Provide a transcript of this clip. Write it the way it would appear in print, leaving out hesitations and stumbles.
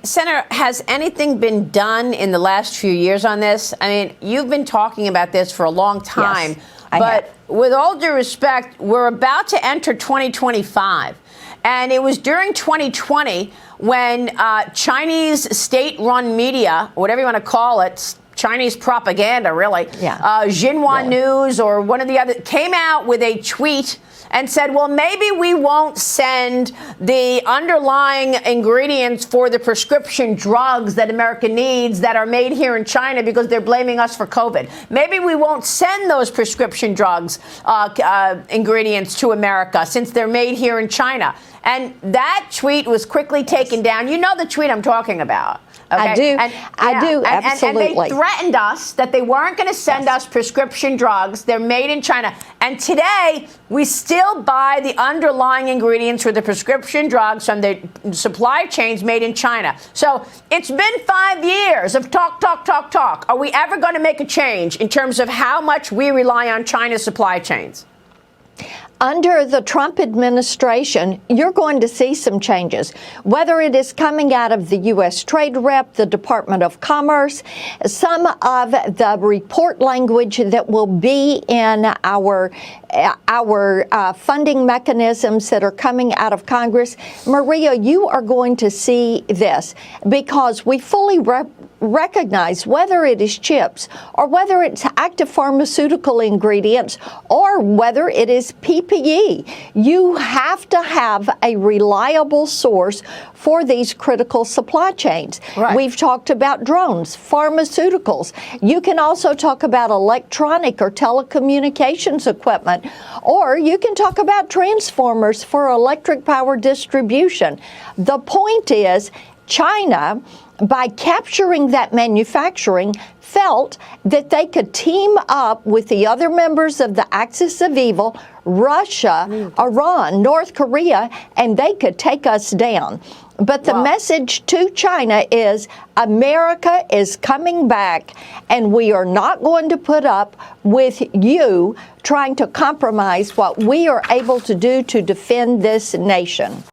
Senator, has anything been done in the last few years on this? I mean, you've been talking about this for a long time, yes, I but have. With all due respect, we're about to enter 2025. And it was during 2020 when Chinese state-run media, whatever you want to call it, Chinese propaganda, really, Xinhua News or one of the other, came out with a tweet and said, well, maybe we won't send the underlying ingredients for the prescription drugs that America needs that are made here in China because they're blaming us for COVID. Maybe we won't send those prescription drugs ingredients to America since they're made here in China. And that tweet was quickly taken down. You know the tweet I'm talking about. Okay? I do. I do, absolutely. And they threatened us that they weren't going to send us prescription drugs. They're made in China. And today, we still buy the underlying ingredients for the prescription drugs from the supply chains made in China. So it's been 5 years of talk. Are we ever going to make a change in terms of how much we rely on China's supply chains? Under the Trump administration, you're going to see some changes, whether it is coming out of the U.S. Trade Rep, the Department of Commerce, some of the report language that will be in our funding mechanisms that are coming out of Congress. Maria, you are going to see this because we fully recognize whether it is chips or whether it's active pharmaceutical ingredients or whether it is PPE. You have to have a reliable source for these critical supply chains. Right. We've talked about drones, pharmaceuticals. You can also talk about electronic or telecommunications equipment, or you can talk about transformers for electric power distribution. The point is, China, by capturing that manufacturing, felt that they could team up with the other members of the Axis of Evil, Russia, Iran, North Korea, and they could take us down. But the message to China is America is coming back, and we are not going to put up with you trying to compromise what we are able to do to defend this nation.